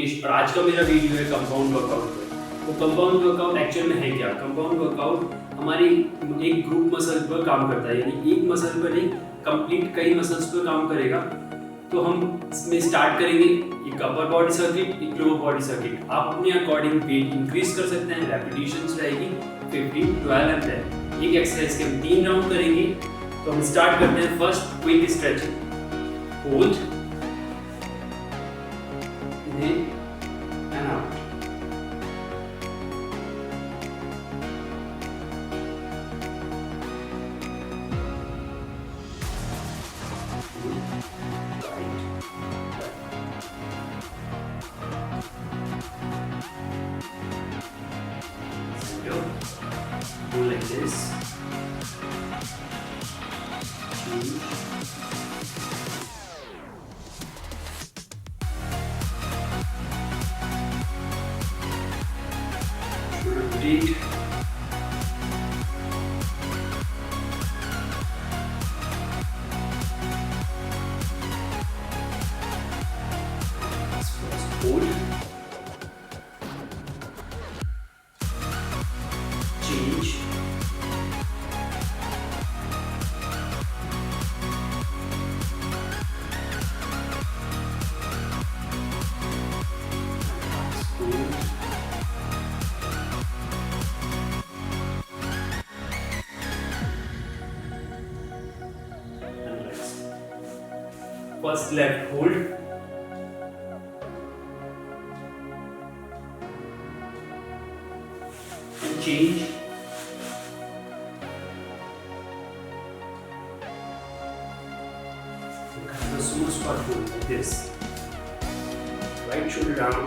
मुकेश और आज का मेरा वीडियो है कंपाउंड वर्कआउट पर। तो कंपाउंड वर्कआउट एक्चुअल में है क्या? कंपाउंड वर्कआउट हमारी एक ग्रुप मसल पर काम करता है, यानी एक मसल पर नहीं, कंप्लीट कई मसल्स पर काम करेगा। तो हम इसमें स्टार्ट करेंगे एक अपर बॉडी सर्किट, एक लोअर बॉडी सर्किट। आप अपने अकॉर्डिंग वेट इंक्रीज कर सकते हैं। रेपिटेशंस रहेगी 15, 12 एंड 10। एक एक्सरसाइज के हम 3 राउंड करेंगे। तो हम स्टार्ट करते हैं first quick stretching. Hold in and out. Center. Go like this. Repeat. Hold. Change. Hold. First left hold, and change. The sumo squat hold like this. Right shoulder down.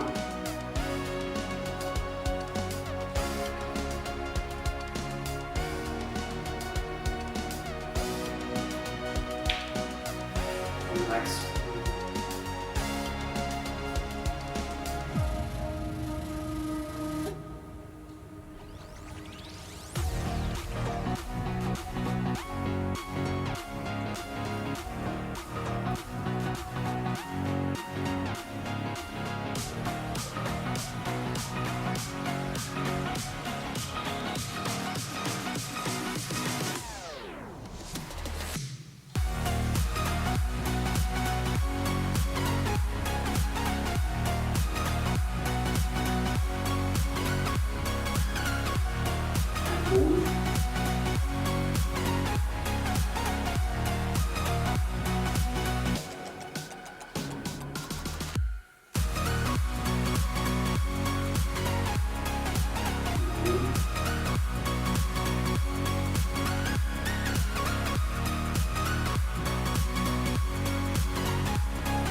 Relax. Hold.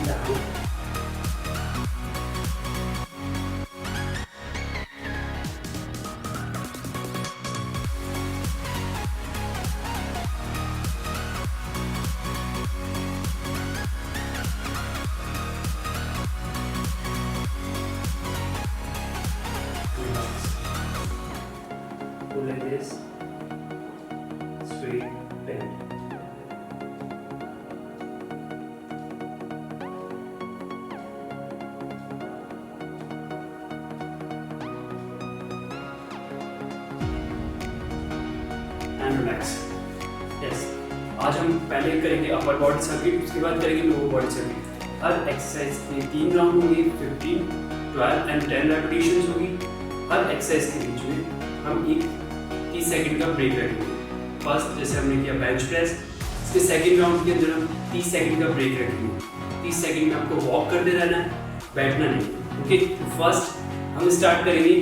Down. Go like this. Straight bend. And relax. Yes. आज हम पहले करेंगे upper body circuit, उसके बाद करेंगे lower body circuit. हर exercise में 3 round होंगे, 15, 12 and 10 repetitions होगी। हर एक्सरसाइज के बीच में हम एक 30 सेकंड का ब्रेक रखेंगे। फर्स्ट जैसे हमने किया बेंच प्रेस, इसके सेकंड राउंड के अंदर हम 30 सेकंड का ब्रेक रखेंगे। 30 सेकंड में आपको वॉक करते रहना है, बैठना नहीं। ओके, तो फर्स्ट हम स्टार्ट करेंगे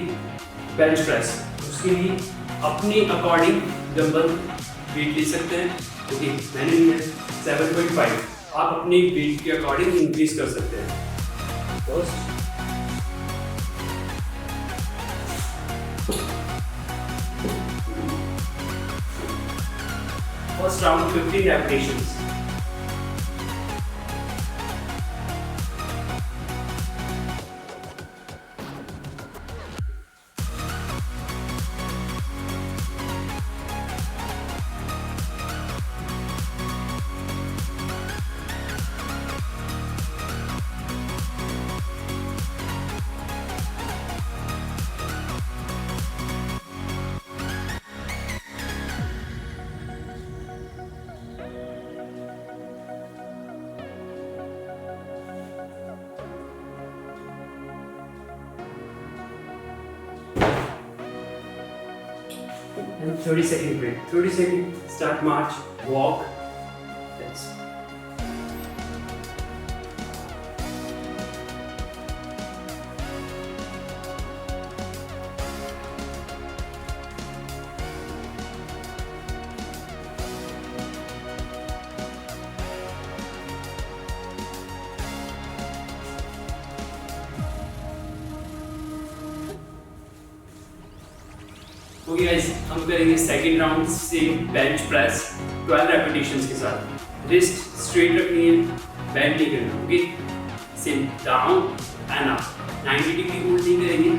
बेंच प्रेस। उसके लिए अपने अकॉर्डिंग डंबल वेट ले सकते हैं। ओके, मैंने लिया 7.5। आप अपने वेट के अकॉर्डिंग इंक्रीज कर सकते हैं। First round 15 repetitions. and 30-second break. 30 second start march, walk. Yes. Okay guys, हम करेंगे सेकंड राउंड से बेंच प्रेस 12 रेपिटेशंस के साथ। रिस्ट स्ट्रेट रखनी है, बेंड नहीं करना। Okay, same down and up, 90 degree hold नहीं करेंगे,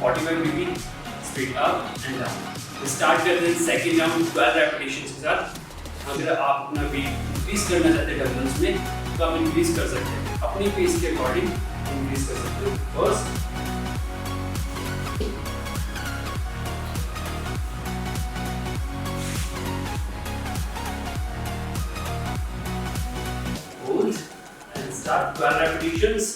45 degree straight up and down. Start करते हैं सेकंड राउंड 12 रेपिटेशंस के साथ। अगर आप अपना वेट इंक्रीज करना चाहते हैं डंबल्स में तो आप इंक्रीज कर सकते हैं, अपनी पेस के अकॉर्डिंग इंक्रीज कर सकते हो। First, and start 12 repetitions.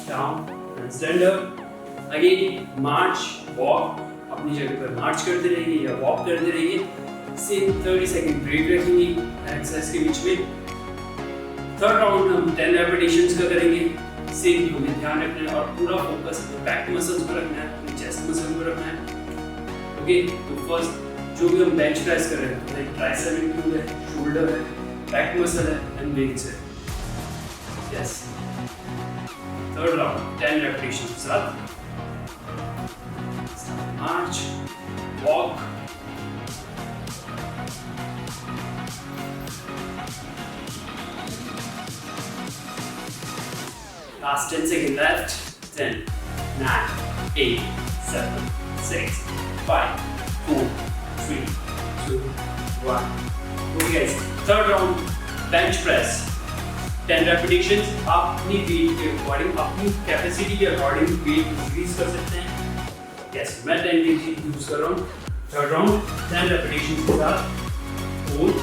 Down and stand up. Again, march, walk. अपनी जगह पर मार्च करते रहिए या वॉक करते रहिए। सेम 30 सेकंड ब्रेक रखेंगे एक्सरसाइज के बीच में। थर्ड राउंड हम 10 रेपिटेशंस का करेंगे। सेम यू में ध्यान रखना है और पूरा फोकस अपने बैक मसल्स पर रखना है, अपने चेस्ट मसल पर रखना है। ओके, तो फर्स्ट जो भी हम बेंच प्रेस कर रहे हैं, लाइक ट्राइसेप इंक्लूड है, शोल्डर है, बैक मसल है एंड लेग्स है। यस, थर्ड राउंड 10 रेपिटेशन के साथ। मार्च, walk, last 10 second left. 10, 9, 8, 7, 6, 5, 4, 3, 2, 1। Okay guys, third round bench press 10 repetitions. आप अपनी वेट के अकॉर्डिंग, अपनी कैपेसिटी के अकॉर्डिंग वेट इंक्रीज कर सकते हैं। यस, मैं 10 kg यूज कर रहा हूँ। थर्ड राउंड 10 रेपिटेशंस के साथ। Hold,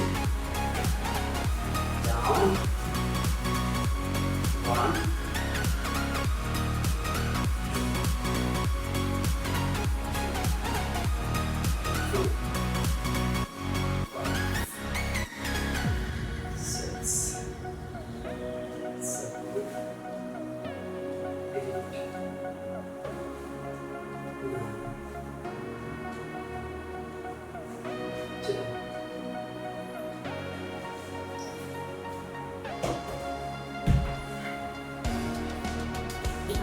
down, 1, 2, 6, 7, 8, 9, 10.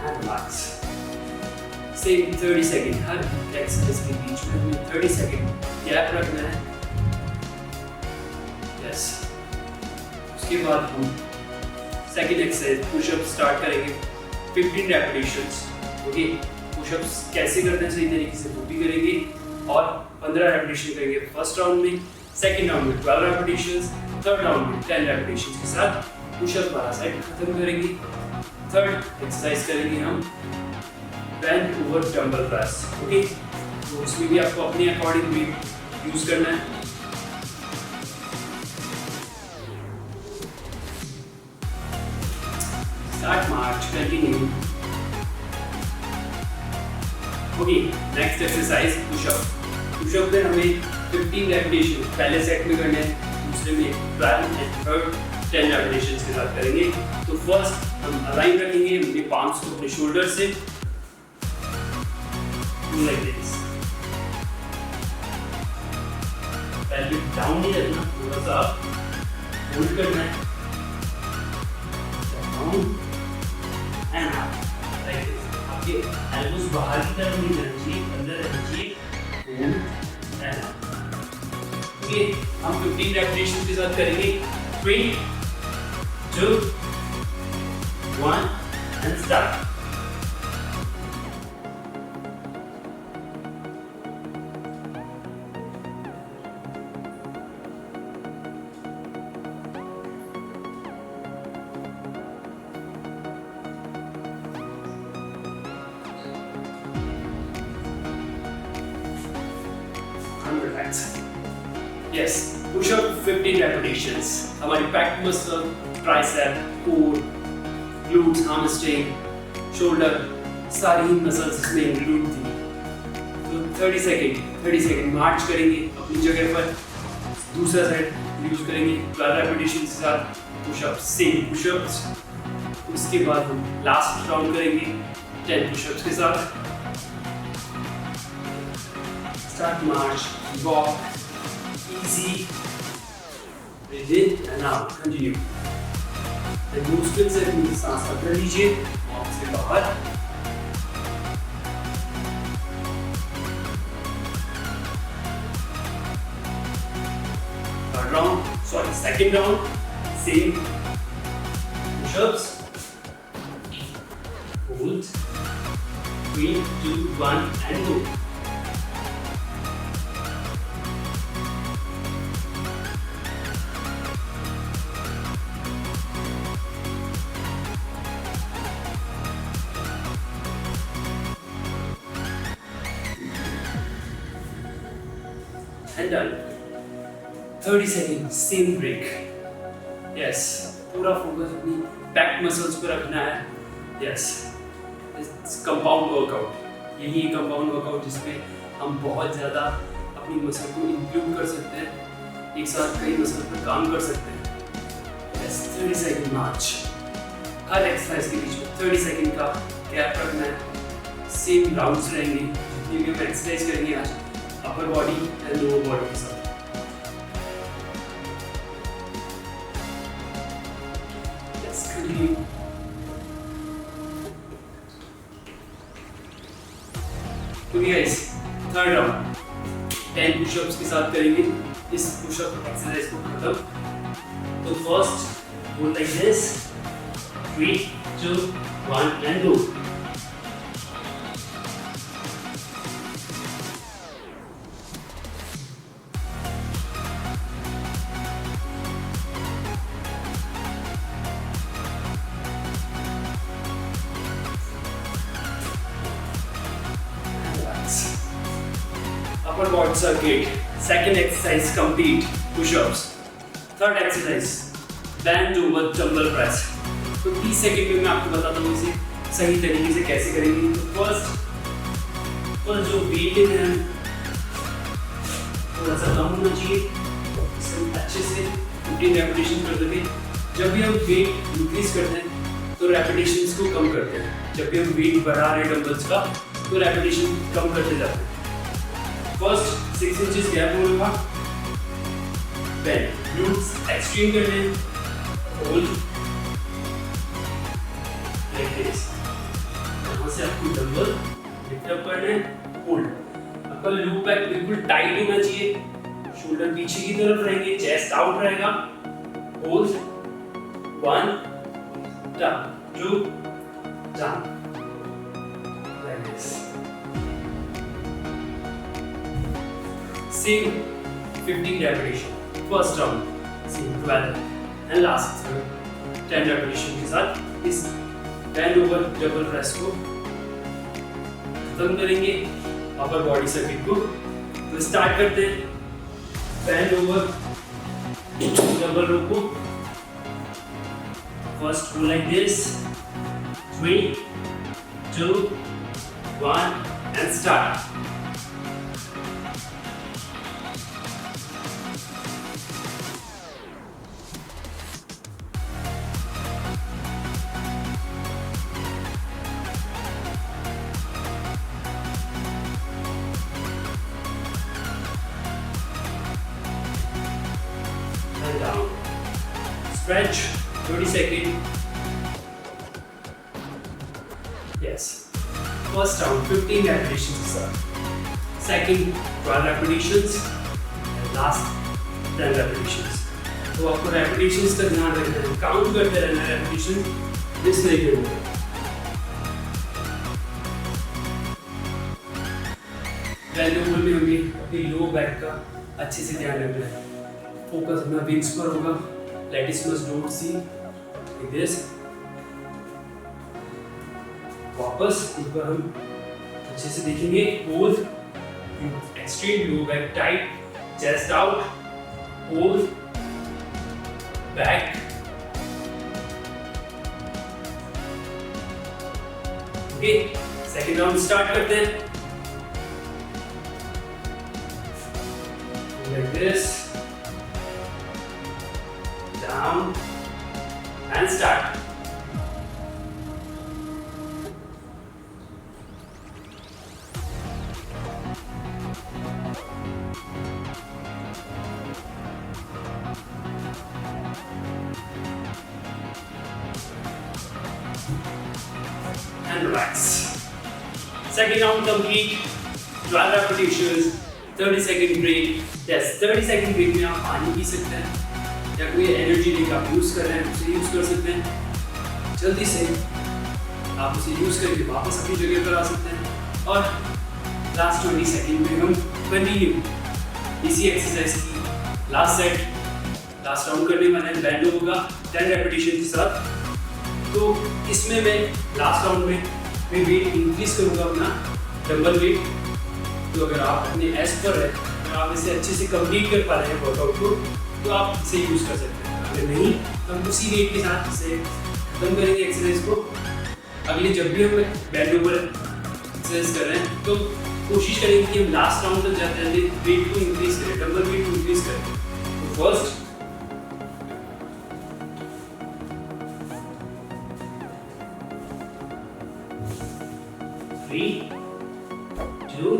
And relax. Same 30 second, her exercise के बीच में हमें 30 सेकंड गैप रखना है। यस, उसके बाद हम सेकंड एक्सरसाइज पुशअप स्टार्ट करेंगे। 15 रेपिटेशंस। ओके, पुशअप्स कैसे करते हैं सही तरीके से वो भी करेंगे और 15 रेपिटेशन करेंगे फर्स्ट राउंड में, सेकंड राउंड में 12 रेपिटेशंस, थर्ड राउंड में 10 रेपिटेशंस के साथ पुशअप वाला सेट खत्म करेंगे। थर्ड एक्सरसाइज करेंगे हम bench over dumbbell press. Okay, तो इसमें भी आपको अपने अकॉर्डिंग वेट यूज करना है। Start march, continue. Okay, next exercise pushup. Pushup में हमें 15 रेपिटेशन पहले सेट में करने हैं, दूसरे में 12 एंड थर्ड 10 रेपिटेशंस के साथ करेंगे। तो फर्स्ट हम अलाइन रखेंगे अपने पाम्स को अपने शोल्डर से, like this. पहले डाउन नहीं रखना, थोड़ा सा होल्ड करना है, down and up, like this. आपके एल्बोस बाहर की तरफ नहीं जाना चाहिए, अंदर रहना चाहिए, होल्ड एंड अप। ओके, हम 15 रेपिटेशन के साथ करेंगे। 3, 2, 1 and start. Relax. Yes, push up 15 repetitions. हमारी back muscle, tricep, core, glutes, hamstring, shoulder, सारी मसल्स इसमें इंक्लूड थी. तो 30 सेकंड मार्च करेंगे अपनी जगह पर. दूसरा साइड यूज करेंगे 12 repetitions के साथ पुशअप, सेम पुशअप्स. उसके बाद हम लास्ट राउंड करेंगे 10 पुशअप्स के साथ. Start march, walk, easy, breathe in and out, continue. And मुश्किल से अपनी सांस पकड़ लीजिए, walk से बाहर. Third round, second round, same push-ups. Hold, 3, 2, 1 and go. And done. 30 seconds, same break. Yes, पूरा फोकस अपनी बैक मसल्स पर रखना है. Yes, it's compound workout. यही compound workout जिसमें हम बहुत ज़्यादा अपनी मसल को इंक्लूड कर सकते हैं. एक साथ कई मसल पर काम कर सकते हैं. Yes, 30 second march. हर एक्सरसाइज के बीच में 30 सेकंड का गैप रखना है. सेम राउंड्स रहेंगे जितनी भी हम एक्सरसाइज करेंगे आज upper body and lower body के साथ. Let's continue. तो गाइस थर्ड राउंड 10 पुशअप्स के साथ करेंगे इस पुशअप एक्सरसाइज को खत्म. तो first go like this, 3, 2, 1 and go. Upper body circuit. Second exercise complete. Push-ups. Third exercise bend over dumbbell press. तो 30 सेकंड में मैं आपको बताता हूँ इसे सही तरीके से कैसे करेंगे. तो फर्स्ट जो वेट है थोड़ा सा कम होना चाहिए. इसे अच्छे से 15 रेपिटेशन कर देंगे. जब भी हम वेट इंक्रीज करते हैं तो रेपिटेशंस को कम करते हैं. जब भी हम वेट बढ़ा रहे हैं डंबल्स का तो रेपिटेशन कम करते जाते हैं. First 6 inches gap होगा. Bend, glutes extreme करने. Hold. Like this. यहाँ से आपको डंबल lift up करने. Hold. आपका loop back बिल्कुल टाइट होना चाहिए. शोल्डर पीछे की तरफ रहेंगे. Chest out रहेगा. Hold. 1, down, 2, down. Like this. Same 15 repetition. First round, same 12 and last 10 repetition के साथ इस bend over double press को खत्म करेंगे. upper body circuit को तो start करते हैं. bend over double row को first go like this, 3, 2, 1 and start. Down. Stretch 30 seconds. Yes. First round 15 repetitions, sir. Second 12 repetitions. And last 10 repetitions. तो आपको रेपिटेशंस का ध्यान रखना है, काउंट करते रहना है, रेपिटेशन मिस नहीं करना है। वैल्यूबल में होगी अपनी लो बैक का अच्छे से ध्यान रखना है, फोकस अपना विंग्स पर होगा, लेटिसिमस डोंट सी लाइक दिस। वापस ऊपर हम अच्छे से देखेंगे, hold extreme low back tight, chest out, hold back, okay. Second round start करते हैं like this, down and start. And relax. Second round complete, 12 repetitions, 30 second break. Yes, 30 second break में आप पानी पी सकते हैं या कोई एनर्जी ड्रिंक आप यूज कर रहे हैं उसे यूज कर सकते हैं। जल्दी से आप उसे यूज करके वापस अपनी जगह पर आ सकते हैं। और लास्ट 20 सेकंड में हम कंटिन्यू इसी एक्सरसाइज की लास्ट सेट, लास्ट राउंड करने वाले हैं। बैंड होगा 10 रेपिटेशन के साथ। तो इसमें मैं लास्ट राउंड में मैं वेट इंक्रीज करूंगा अपना डंबल वेट। तो अगर आप अपने एज पर है, अगर आप इसे अच्छे से कंप्लीट कर पा रहे हैं वर्कआउट को, तो आप इसे यूज कर सकते हैं। अगर नहीं तो हम उसी वेट के साथ इसे खत्म करेंगे एक्सरसाइज को। अगले जब भी हम बैंड ओवर एक्सरसाइज कर रहे हैं तो कोशिश करेंगे कि हम लास्ट राउंड तक जाते जाते वेट को इंक्रीज करें, डंबल वेट को इंक्रीज करें। तो first 3, 2,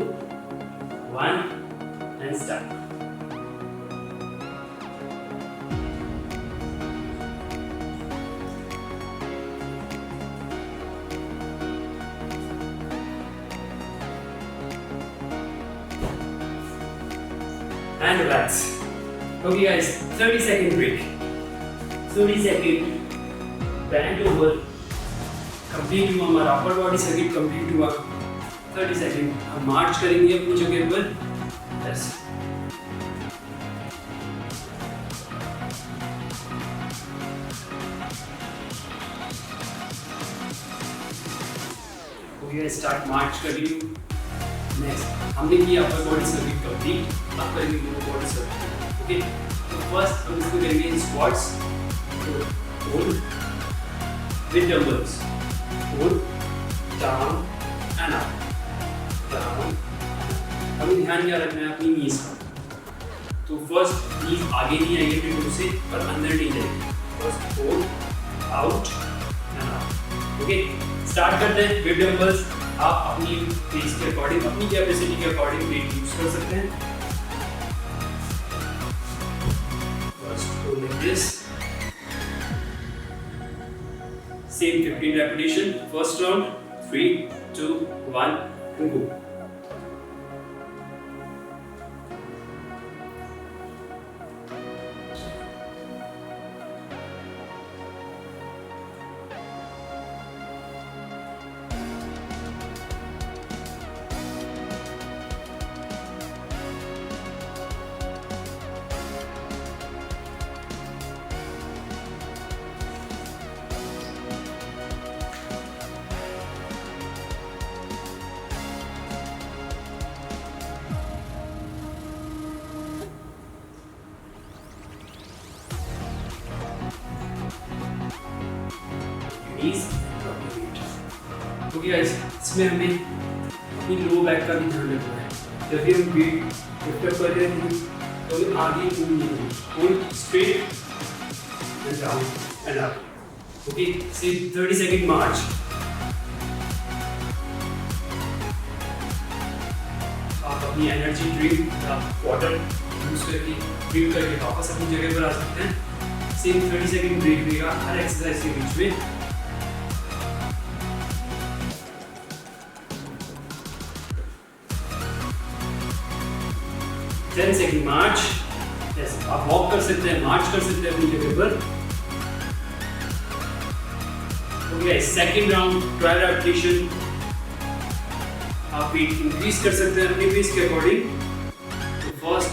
1 and start. And relax. Okay guys, 30 second break. 30 second bend over. Complete हुआ हमारा अपर बॉडी सर्किट कंप्लीट हुआ। 30 सेकेंड हम मार्च करेंगे अपनी जगह पर। यस, ओके स्टार्ट मार्च करिए। नेक्स्ट हमने किया अपर बॉडी सर्किट कंप्लीट, अब करेंगे लोअर बॉडी सर्किट। ओके, तो फर्स्ट हम इसको करेंगे squats, hold with dumbbells, hold down and up, down। हमें ध्यान क्या रखना है अपनी नीज का। तो फर्स्ट नीज आगे नहीं आएगी फिर से, पर अंदर नहीं जाएगी। First hold out and up. Okay, start करते हैं विद डंबल्स। आप अपनी फेस के अकॉर्डिंग, अपनी कैपेसिटी के अकॉर्डिंग वेट यूज कर सकते हैं। First hold like this, same 15 repetition, first round, 3, 2, 1 and go. Okay guys, इसमें हमें अपनी लो बैक का भी ध्यान रखना है। जब भी हम वेट लिफ्ट अप कर रहे हैं तो हमें आगे मूव नहीं करना, hold straight and down and up. Okay, से 30 सेकंड मार्च। आप अपनी एनर्जी ड्रिंक या वाटर यूज करके ड्रिंक करके वापस अपनी जगह पर आ सकते हैं। सेम 30 सेकंड ब्रेक देगा हर एक्सरसाइज के बीच में। Then second march, yes, आप वॉक कर सकते हैं, मार्च कर सकते हैं अपनी जगह पर। Okay, second round 12 repetition. आप वेट इंक्रीज कर सकते हैं अपनी पेस के अकॉर्डिंग। तो first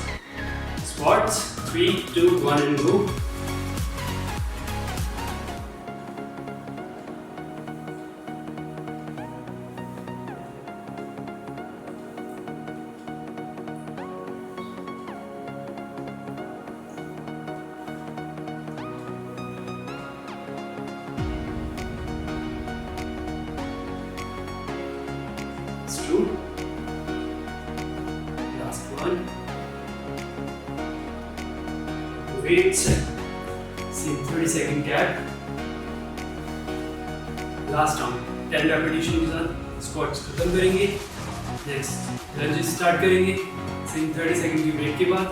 squats 3 2 1 and go. Two. Last one. Weights. See 30-second gap. Last round 10 repetition के साथ squats खत्म करेंगे। Next lunges start करेंगे। Same 30 सेकंड की ब्रेक के बाद।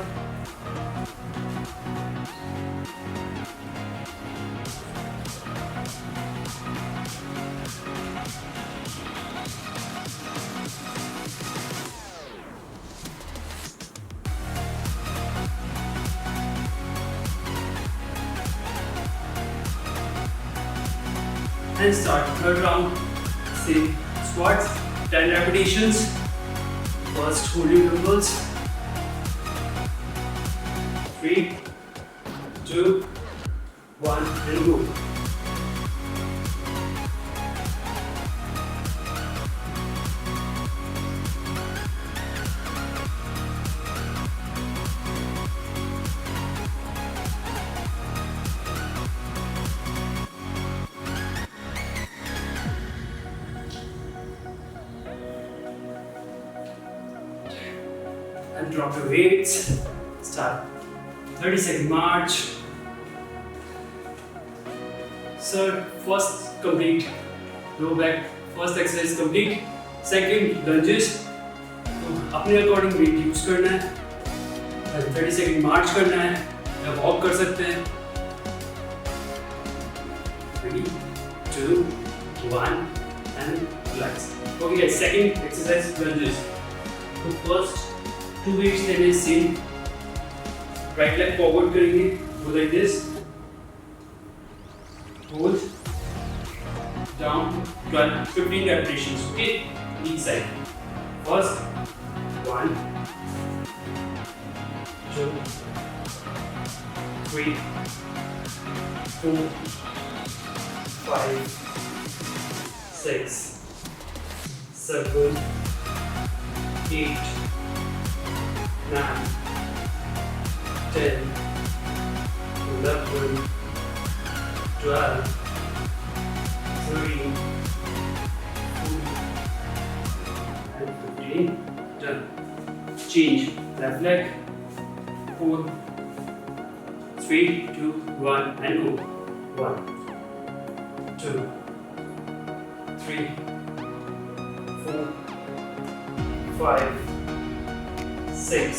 And start third round. Same squats, 10 repetitions. First hold your dumbbells. 3 2 1 and go. And drop your weights. Start 30-second march. Sir, first complete low back. First exercise complete. Second lunges. तो अपने according wait use करना है। 30 second मार्च करना है या walk कर सकते हैं। 3 2 1 and relax. Okay guys, second exercise lunges. तो first two weights लेने सेम। राइट लेग फॉरवर्ड करेंगे, go like this, hold down 15 repetitions, okay, each side. First 1 2 3 4 5 6 7 8 9 10 11 12 13 14 and 15. Done. Change. Left leg. 4 3 2 1 and go. 1 2 3 4 5 6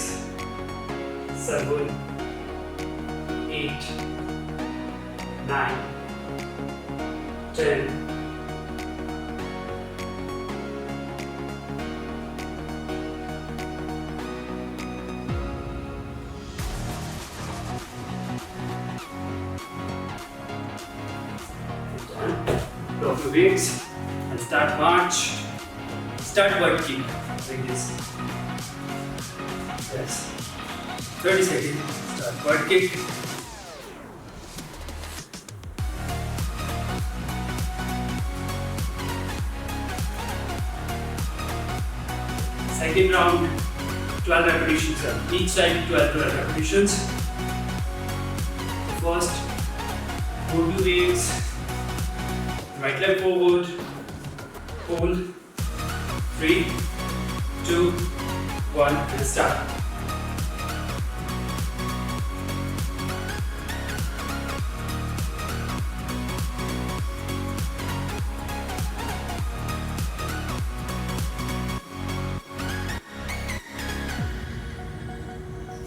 7 8 9 10 Drop your weights and start march. Start butt kick like this. Yes. 30 seconds. Start butt kick. Second round, 12 repetitions. Each side 12 repetitions. First, hold your weights. Right leg forward. Hold. 3 2 1 and start.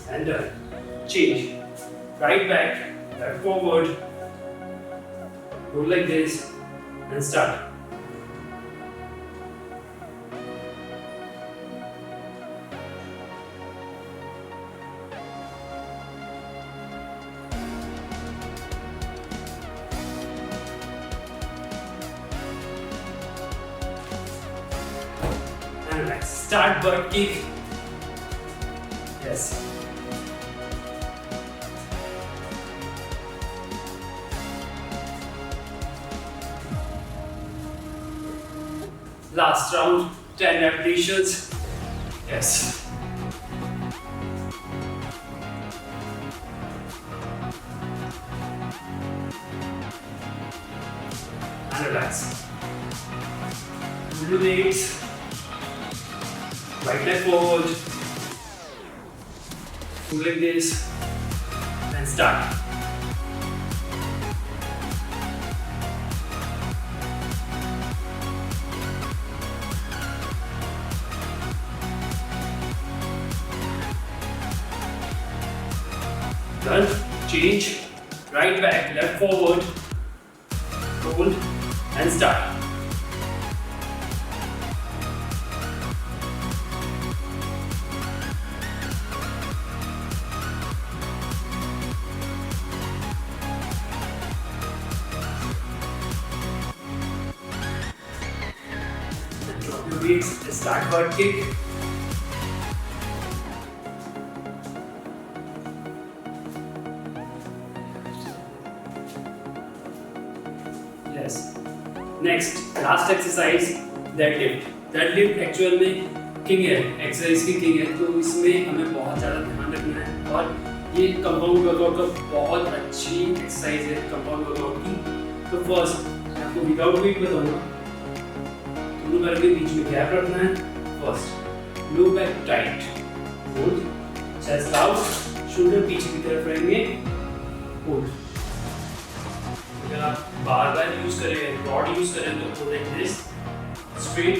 And done. Change. Right back, left forward. Hold like this and start. Start butt kick. Yes. Last round, 10 repetitions. Yes. And relax. Legs. Right leg forward. Like this. And start. Done. Change. Right back, left forward. Hold and start. And drop your weights. Start butt kick. Yes. Next, last exercise, deadlift. Deadlift actual में king है, exercise की king है, तो इसमें हमें बहुत ज़्यादा ध्यान रखना है और ये कंपाउंड वर्कआउट का बहुत अच्छी एक्सरसाइज है कंपाउंड वर्कआउट की। तो फर्स्ट मैं आपको विदाउट वेट बताऊंगा, दोनों पैरों के बीच में गैप रखना है। First low back tight, hold, chest out, shoulder पीछे की तरफ रहेंगे, होल्ड। अगर आप बार यूज करें, रॉड यूज करें तो like this, straight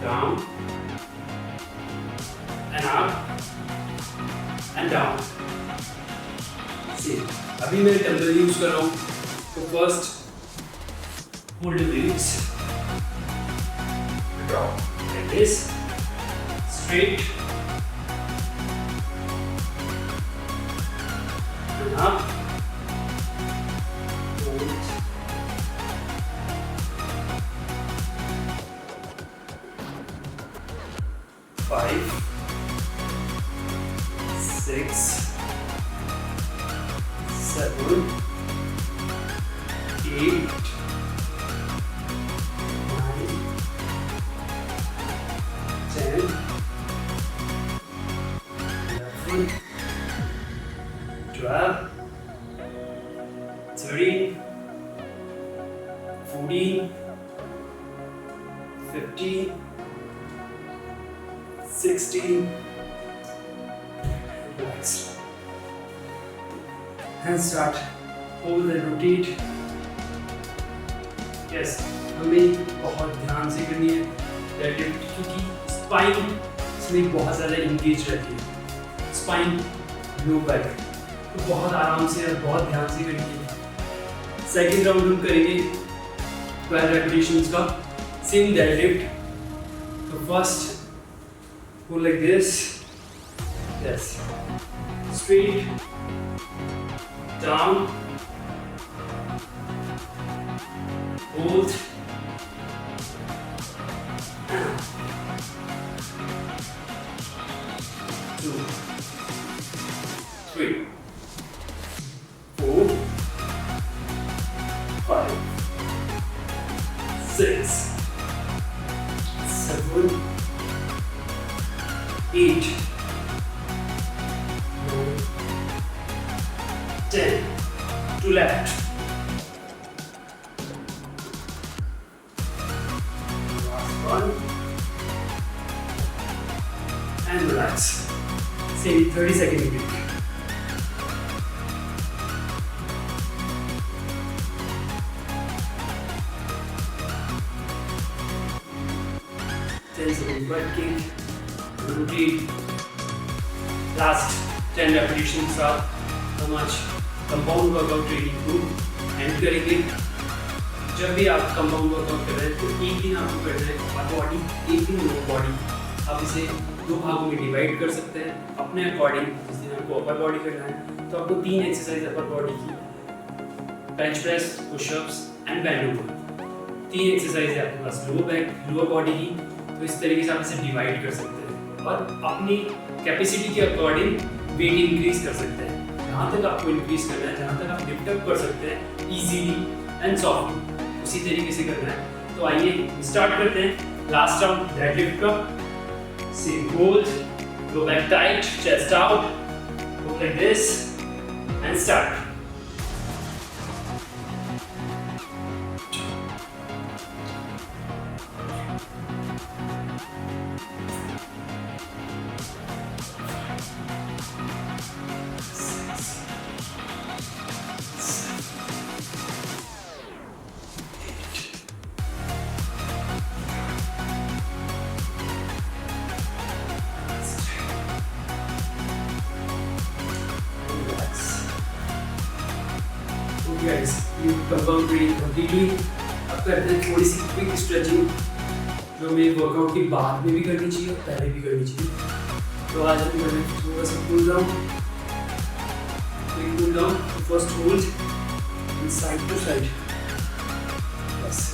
down and up and down. Same. अभी मैं डंबल यूज कर रहा हूँ, तो first hold weights, drop like this, straight and up, 5, 6, 7, 8, 9, 10, 11, 12, 13, 14, 15, 16, relax, and start, hold and rotate. Yes, हमें बहुत ध्यान से करनी है डेडलिफ्ट, क्योंकि स्पाइन इसमें बहुत ज़्यादा इंगेज रहती है, स्पाइन लो बैक, तो बहुत आराम से और बहुत ध्यान से करनी है। सेकेंड राउंड हम करेंगे 12 रेपिटेशंस का सेम डेडलिफ्ट। तो first go like this, yes, straight, down, hold, and 2, 3, 4, 5, 6, 7, 8, 9, 10, to left. Last one. And relax. Same 30-second break. Butt kick, routine. Last 10 repetitions are how much compound workout training को end करेंगे। जब भी आप compound workout कर रहे हैं तो एक दिन आपको करना है upper body, एक दिन lower body। आप इसे दो भागों में डिवाइड कर सकते हैं अपने अकॉर्डिंग। जिस दिन आपको अपर बॉडी करना है तो आपको 3 एक्सरसाइज अपर बॉडी की, bench press, pushups and band over. 3 exercise है आपके पास लोअर बैक, लोअर बॉडी की, तो इस तरीके से आप इसे डिवाइड कर सकते हैं और अपनी कैपेसिटी के अकॉर्डिंग वेट इंक्रीज कर सकते हैं। जहाँ तक आपको इंक्रीज करना है, जहाँ तक आप लिफ्ट अप कर सकते हैं इजीली एंड सॉफ्टली, उसी तरीके से करना है। तो आइए स्टार्ट करते हैं लास्ट राउंड डेडलिफ्ट का। Same hold, go back tight, chest out, go like this and start. Guys, you confirm breathing completely. अब करते हैं थोड़ी सी क्विक स्ट्रेचिंग जो हमें वर्कआउट के बाद में भी करनी चाहिए और पहले भी करनी चाहिए। तो आज हम करेंगे थोड़ा सा pull down, quick pull down, first hold side to side, बस।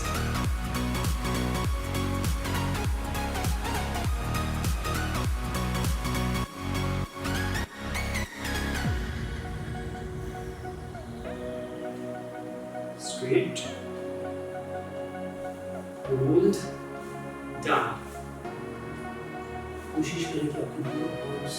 Straight, hold, down. कोशिश करें कि अपने आर्म्स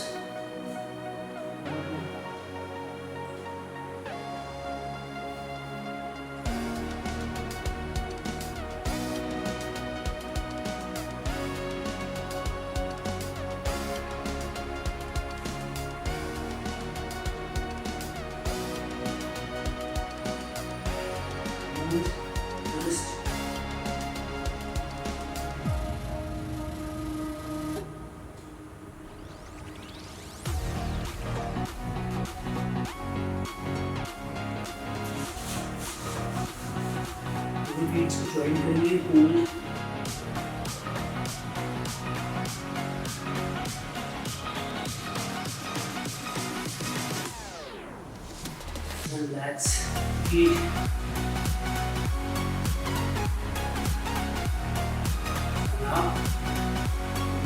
wrist. Feet को join करिए, pull, relax, feet. Now,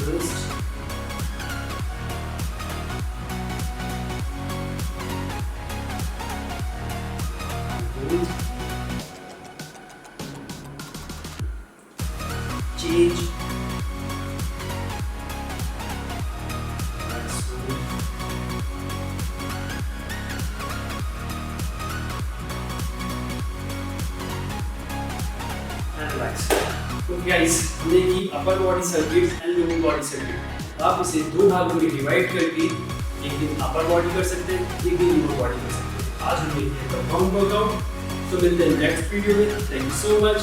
wrist. Hold. Change. Let's hold. And relax. तो गाइस, हमने की upper body circuit and lower body circuit. आप इसे दो भागों में डिवाइड करके एक दिन अपर बॉडी कर सकते हैं, एक दिन लोअर बॉडी कर सकते हैं। आज हमने किया कंपाउंड वर्कआउट। तो मिलते हैं नेक्स्ट वीडियो में। Thank you so much.